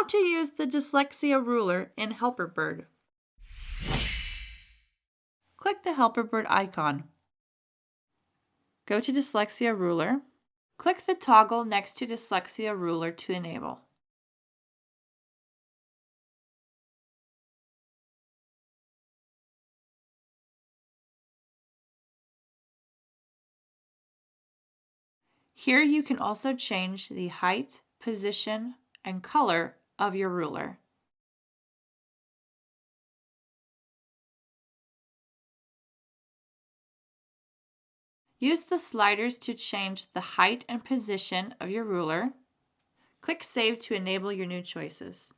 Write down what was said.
How to use the Dyslexia ruler in Helperbird. Click the Helperbird icon. Go to Dyslexia ruler. Click the toggle next to Dyslexia ruler to enable. Here you can also change the height, position, and color of your ruler. Use the sliders to change the height and position of your ruler. Click Save to enable your new choices.